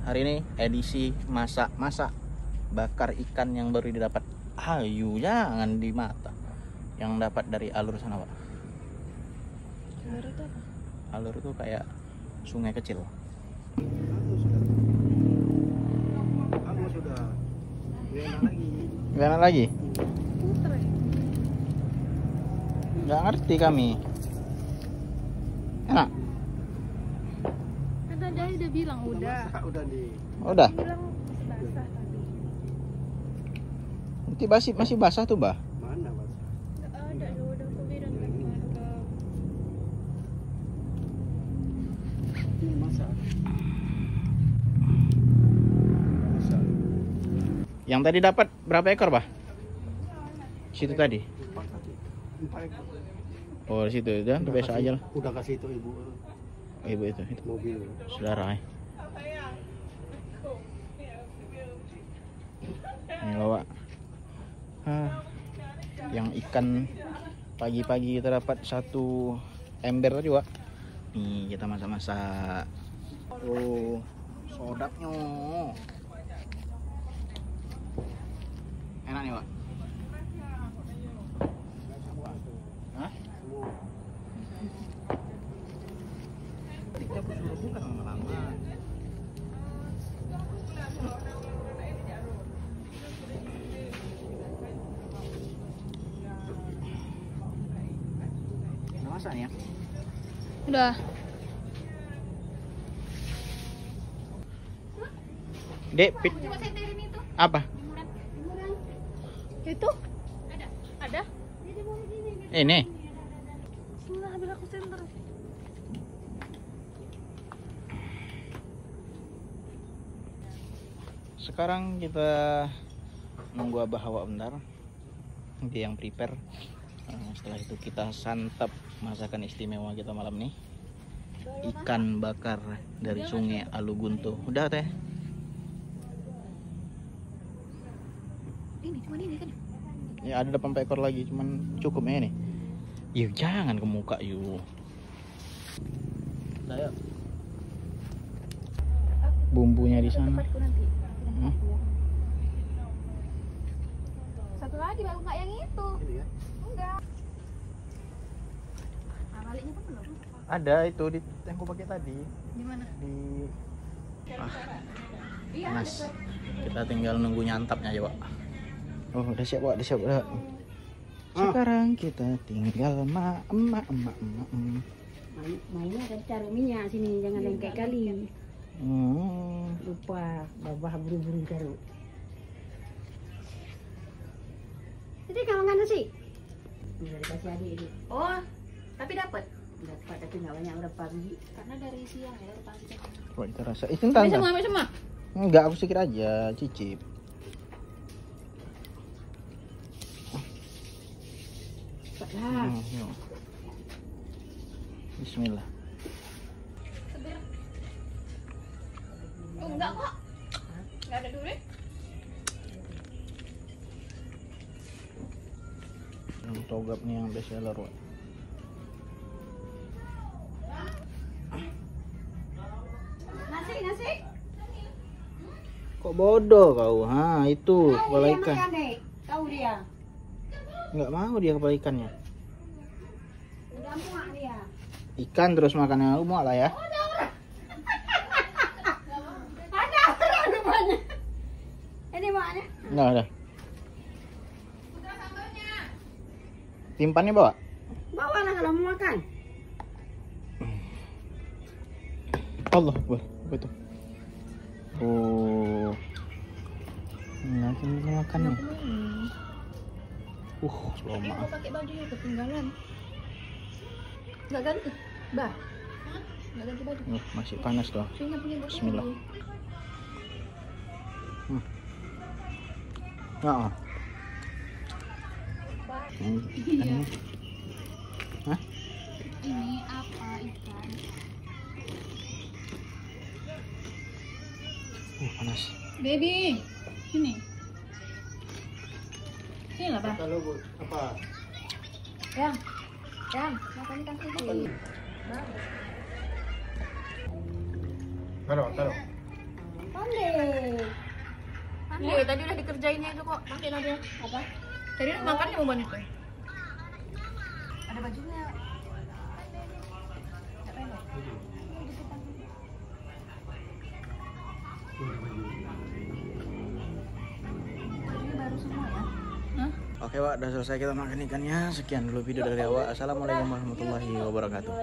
Hari ini edisi masak bakar ikan yang baru didapat. Ayo jangan di mata. Yang dapat dari alur sana, Pak. Alur itu apa? Alur itu kayak sungai kecil. Aku sudah Gak enak lagi? Puter ya? Gak ngerti kami. Enak? Kan tadi udah bilang udah. Udah di Udah? Bilang basah tadi. Nanti masih basah tuh, Bah. mana mas? Nggak ada, udah aku bilang kan mantap. Ini masak. Masak. Yang tadi dapat berapa ekor, Bah? Situ tadi. 4 tadi. 4 ekor. Oh, di situ ya. Itu biasa aja lah. Udah kasih itu ibu Oh, ibu itu mobil. saudara. Ini bawa. Yang ikan pagi-pagi kita dapat 1 ember tadi, Pak. Nih, kita masak-masak. Oh, sodapnya. Enak nih, Pak. Hah? Kita suruh bukan lama-lama. Udah masak nih ya? Udah. Dek, Coba seterin itu. apa? Itu? Ada? Ini. Nah, bilang aku center. Sekarang kita nunggu Abah Hawa bentar. Dia yang prepare. Setelah itu kita santap masakan istimewa kita malam nih. Ikan bakar dari Sungai Alugunto. Udah, Teh? Ini cuma ini kan. Ya ada 8 ekor lagi, cuman cukup ya ini. Yuk jangan ke muka yuk. Ayo. Bumbunya di sana. Tempatku nanti. Hmm? Satu lagi baru nggak yang itu. Ini ya. Enggak. Nah, baliknya kan belum. Ada itu di yang aku pakai tadi Di mana? di panas. Kita tinggal nunggu nyantapnya aja, Pak. Oh, udah siap, Pak. Udah siap, udah. Sekarang kita tinggal emak. Mainnya ada taruh minyak sini, jangan lengket kali. Lupa babah buru-buru taruh. Jadi kalau nggak nasi? Udah dikasih adik ini. Oh, tapi dapat. Dapat tapi nggak banyak berapa biji. Karena dari siang ya pasti. Coba kita rasa. Itu entah. Ambil semua. Enggak, aku sedikit aja, cicip. Cepatlah. Yuk. Bismillah. Oh, enggak kok. Enggak ada duit. Yang togap nih yang best seller, Pak. Nasi. Kok bodoh kau? Itu kepala Dia ikan. makan, Dek. Tahu dia. Enggak mau dia kepala ikannya. Udah muak dia. Ikan terus makannya muak lah ya. Ada rupanya. Ini maknya. Enggak ada. Timpannya bawa? Bawa lah kalau mau makan. Allah Akbar. Apa itu? Oh. Nanti kita makan nih. Slow Aku maaf. pakai bajunya ketinggalan. Enggak ganti. Bah. Enggak ganti baju. Masih panas tuh. Sini punya baju. Bismillah. Nah. Iya. Hah? Ini apa ikan? Panas. Baby, sini. Sini lah, Bang. Kalau bu, apa? Yang, makan ikan sini. Taruh. Taruh Dewi tadi udah dikerjainnya itu kok. Nanti Nadia. Apa? Tadi udah makannya mau banyak tuh. Ada bajunya. Bajunya baru semua ya? Hah? Oke Wak, udah selesai kita makan ikannya. Sekian dulu video dari awak. Assalamualaikum warahmatullahi wabarakatuh.